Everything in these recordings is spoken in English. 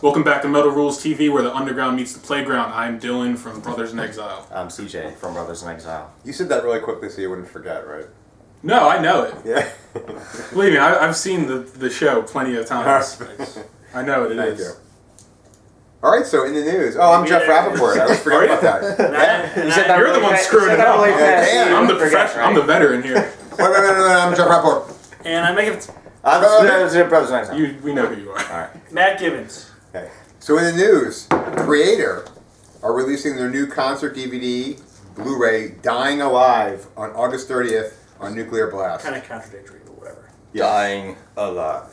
Welcome back to Metal Rules TV, where the underground meets the playground. I'm Dylan from Brothers In Exile. I'm CJ from Brothers In Exile. You said that really quickly so you wouldn't forget, right? No, I know it. Yeah. Believe me, I've seen the show plenty of times. I know what it Thank is. you. All right, so in the news. Oh, I'm Jeff Rappaport. I was forgetting about that. You said that You're the one screwing it up. Yeah, I'm the professional. I'm the veteran here. Wait, I'm Jeff Rappaport. And I'm making I'm Brothers In Exile. We know who you are. All right. Matt Gibbons. Okay. So in the news, Kreator are releasing their new concert DVD, Blu-ray, Dying Alive, on August 30th on Nuclear Blast. Kind of contradictory, but whatever. Dying alive.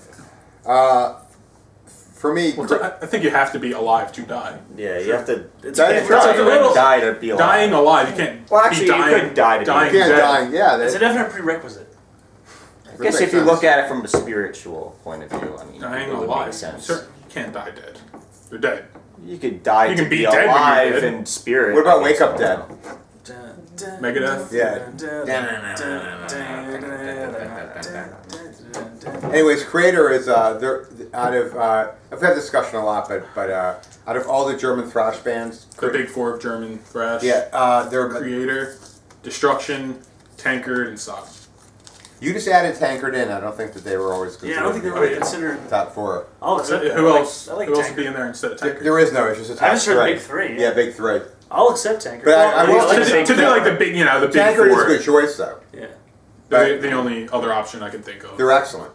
For me, I think you have to be alive to die. Yeah, you have to It's That a is definite- right. die to be alive. Dying alive, you can't. Well, actually, be dying, you could die to be dying you can't dead. die. Yeah, It's a definite prerequisite. I guess if you look at it from a spiritual point of view, I mean, Dying it would alive. make sense. Sure, you can't die dead. You're dead. You could die You to can be be dead when you're alive dead. in spirit. What about I Wake guess. Up Dead? Megadeth? Yeah. Anyways, Kreator is they're out of I've had this discussion a lot, but out of all the German thrash bands, The big four of German thrash. they're Kreator, Destruction, Tankard, and Sodom. you just added Tankard in. I don't think that they were always considered. Yeah, I don't think they were really considered. top four. I'll accept that. Who else? I like Who else would Tankard. be in there instead of Tankard? There is no. It's just a top I just heard three. big three. Yeah, big three. I'll accept Tankard. But I will like say- To do like the big, the big Tankard is four. a good choice, though. Yeah. The only other option I can think of. They're excellent.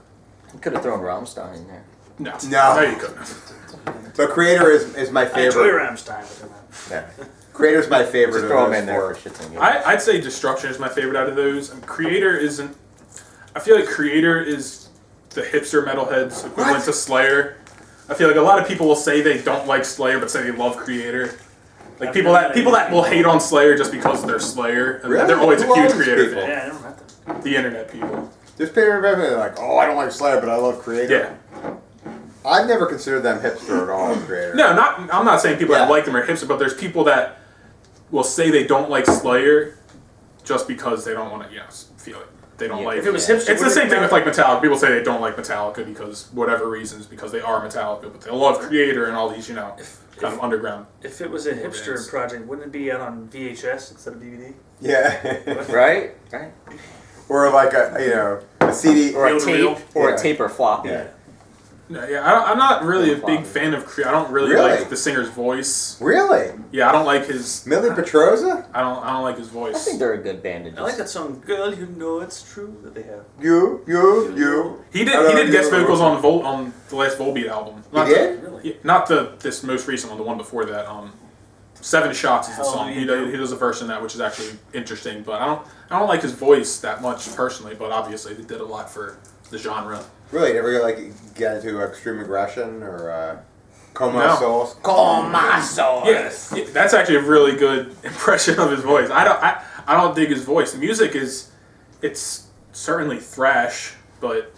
You could have thrown Rammstein in there. No. No. No, you couldn't. But Kreator is my I enjoy favorite. Rammstein, but they're not. Yeah. Kreator's my favorite. Just of throw them those in there four. for shits and giggles. I'd say Destruction is my favorite out of those. And Kreator isn't. I feel like Kreator is the hipster metalheads equivalent to Slayer. I feel like a lot of people will say they don't like Slayer, but say they love Kreator. Like people that will hate on Slayer just because they're Slayer, and Really? they're always Who a huge are these Kreator people? fan. Yeah, I never met them. The internet people. There's people they're like, oh, I don't like Slayer, but I love Kreator. Yeah. I've never considered them hipster at all. Kreator. No, I'm not saying people that Yeah. like them are hipster, but there's people that will say they don't like Slayer just because they don't want to, feel it. They don't like. If it was hipster, It's the same thing with like Metallica. People say they don't like Metallica because whatever reasons, because they are Metallica, but they love Kreator and all these, kind of underground. If it was a hipster bands. project, wouldn't it be out on VHS instead of DVD? Yeah. Right? Right. Or like a CD Or a Reel to tape, reel. or Yeah. a tape or floppy. Yeah. No, I'm not really a big fan of Kreator. I don't really Really? like the singer's voice. Really? Yeah, I don't like his. Millie Petroza? I don't like his voice. I think they're a good band to just... I like that song, "Girl, You Know It's True," that they have. You. He did. I He did love guest you. vocals on the last Volbeat album. Not He did? Really? Yeah, not this most recent one. The one before that. Seven Shots is the song. Hallelujah. He does a verse in that, which is actually interesting. But I don't like his voice that much personally. But obviously, they did a lot for the genre. Really? Ever get into extreme aggression or Como No. Sauce? Yes, that's actually a really good impression of his voice. I don't dig his voice. The music it's certainly thrash, but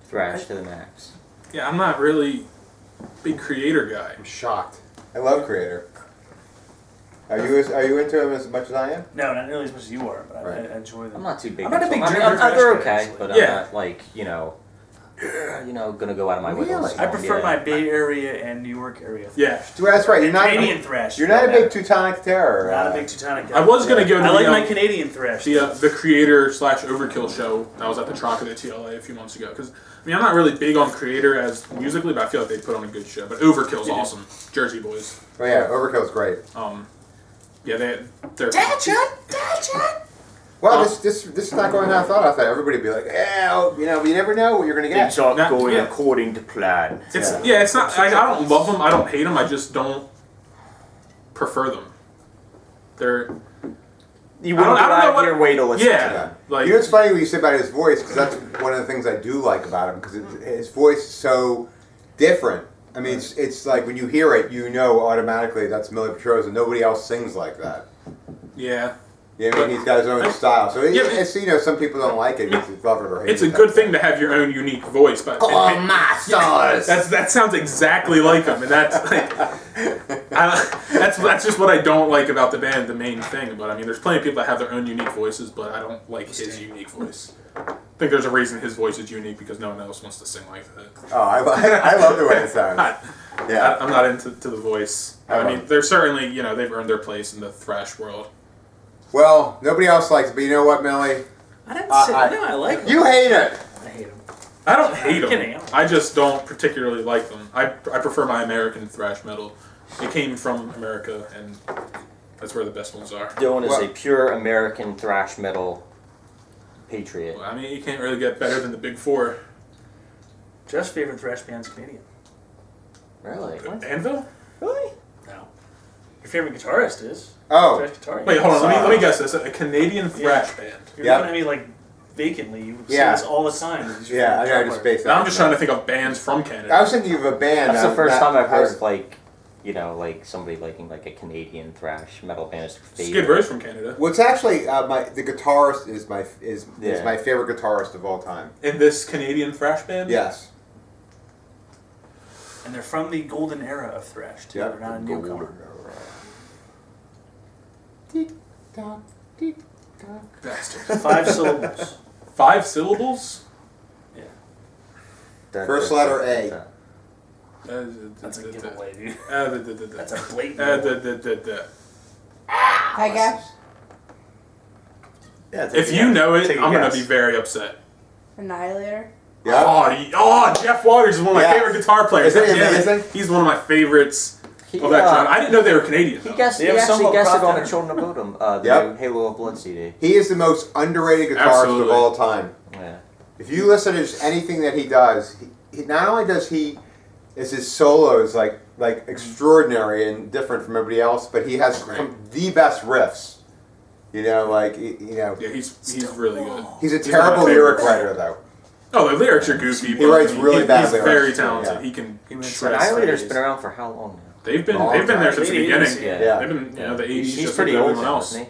Thrash to the max. yeah, I'm not really a big Kreator guy. I'm shocked. I love Kreator. Are you into him as much as I am? No, not nearly as much as you are, but Right. I enjoy them. I'm not too big. I'm not a into big them. I mean, German thrash they're fan, okay, actually. but Yeah. I'm not like, gonna go out of my way to Really? listen to I them. prefer Yeah. my Bay Area and New York area. Yeah, Well, that's right. You're not. Canadian thrash. You're not a big Teutonic Terror. Not a big Teutonic guy. I was gonna go to I like the, my Canadian thrash. the Kreator / Overkill show that was at the Troc at TLA a few months ago. Because I'm not really big on Kreator as musically, but I feel like they put on a good show. But Overkill's Yeah. awesome. Jersey boys. Oh yeah, Overkill's great. Yeah, they're. Well, this is not going how I thought. I thought everybody'd be like, but you never know what you're gonna get. Things aren't Not- going yeah. according to plan. It's not. I don't love them. I don't hate them. I just don't prefer them. They're. You wouldn't I don't go know out what- of your way to listen to Yeah. them. Like. You know, it's funny when you say about his voice, because that's one of the things I do like about him, because his voice is so different. I mean, it's like when you hear it, you know automatically that's Millie Petroza. Nobody else sings like that. Yeah. Yeah, I mean, he's got his own style. So Yeah, it's, you know, some people don't like it. It's love it or hate it. It's a good thing to have your own unique voice, but that sounds exactly like him, and that's like that's just what I don't like about the band. The main thing, but I mean, there's plenty of people that have their own unique voices, but I don't like his unique voice. I think there's a reason his voice is unique because no one else wants to sing like that. Oh, I love the way it sounds. Yeah, I'm not into the voice. I mean, they're certainly, you know, they've earned their place in the thrash world. Well, nobody else likes it, but you know what, Millie? I didn't say no. I like him. You hate it. I hate him. I don't hate kidding. them. I just don't particularly like them. I prefer my American thrash metal. It came from America, and that's where the best ones are. Dylan is a pure American thrash metal patriot. Well, I mean, you can't really get better than the Big Four. Jeff's favorite thrash band's Canadian. Really? Anvil? Really? No. Your favorite guitarist is. Oh. Thrash guitar. Wait, hold on. Let me guess this. A Canadian thrash band. You're Yep. looking at me like vacantly. You say Yeah. this all the time. He's your Yeah, I favorite know. I guitar just player. spaced Now out. I'm just trying to think of bands from Canada. I was thinking of a band. That's the first time I've I was- heard like, you know, like somebody liking like a Canadian thrash metal band is their Skid favorite. Row's from Canada. Well, it's actually the guitarist is my Yeah. my favorite guitarist of all time. In this Canadian thrash band? Yes. And they're from the golden era of thrash too. Yep. They're not a newcomer. Bastard. 5 syllables. 5 syllables? Yeah. First letter A. That's a giveaway, dude. That's That's a blatant. I guess. Yeah, If you know it, Take a I'm going guess. to be very upset. Annihilator. Yeah. Oh, Jeff Waters is one of my Yeah. favorite guitar players. Isn't he Yeah, amazing? he's one of my favorites He, of that genre. I didn't know they were Canadian. He though. guessed. They He have actually somewhat guessed it on the profit. Children of Bodom, the Yep. new Halo of Blood CD. He is the most underrated guitarist Absolutely. of all time. Yeah. If you listen to anything that he does, he not only does is his solos like extraordinary and different from everybody else, but he has the best riffs. You know, like you know, Yeah, he's really good. he's a He's terrible my favorite. lyric writer though. Oh, the lyrics are goofy. He writes really bad He's lyrics. very talented. Yeah. He can He went shred Annihilator's phrase. been around for how long now? They've been Long there time. since the Late beginning. 80s, Yeah. They've been the 80s. He's just pretty like old everyone now, else. isn't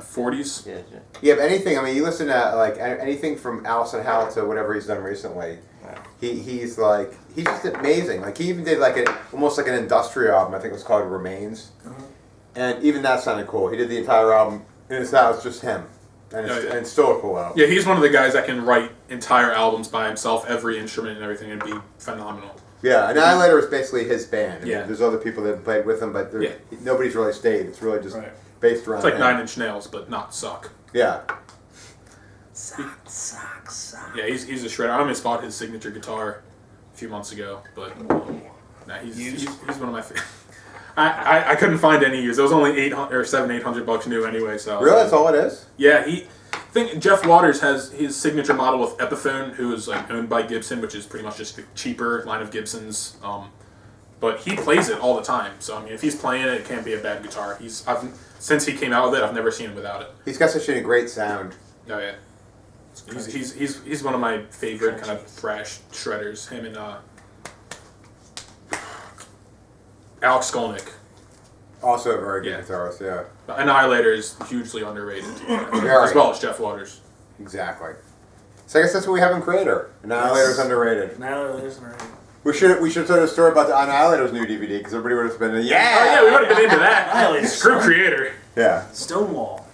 40s. he? Yeah. Yeah, but anything. I mean, you listen to like anything from Allison Howe to whatever he's done recently. He's just amazing. Like he even did like almost like an industrial album. I think it was called Remains, and even that sounded cool. He did the entire album, and it's now it's just him, and Oh, yeah. and it's still a cool album. Yeah, he's one of the guys that can write entire albums by himself, every instrument and everything, and be phenomenal. Yeah, Annihilator is basically his band. I mean, Yeah. there's other people that have played with him, but Yeah. nobody's really stayed. It's really just Right. based around It's like him. 9 Inch Nails, but not suck. Yeah. Sock. Yeah, he's a shredder. I almost bought his signature guitar a few months ago, but nah, he's one of my favorite. I couldn't find any used. It was only $800 new anyway. So Really, that's all it is? Yeah, I think Jeff Waters has his signature model with Epiphone, who is like owned by Gibson, which is pretty much just the cheaper line of Gibsons. But he plays it all the time. So I mean, if he's playing it, it can't be a bad guitar. Since he came out with it, I've never seen him without it. He's got such a great sound. Oh yeah, he's one of my favorite kind of thrash shredders. Him and Alex Skolnick. Also a very good Yeah. guitarist, yeah. Annihilator is hugely underrated, Very. as well as Jeff Waters. Exactly. So I guess that's what we have in Kreator. Annihilator's underrated. Now there's an We should tell a story about the Annihilator's new DVD because everybody would have been Oh yeah, we would have been into that. Annihilator. Screw Kreator. Yeah. Stonewall.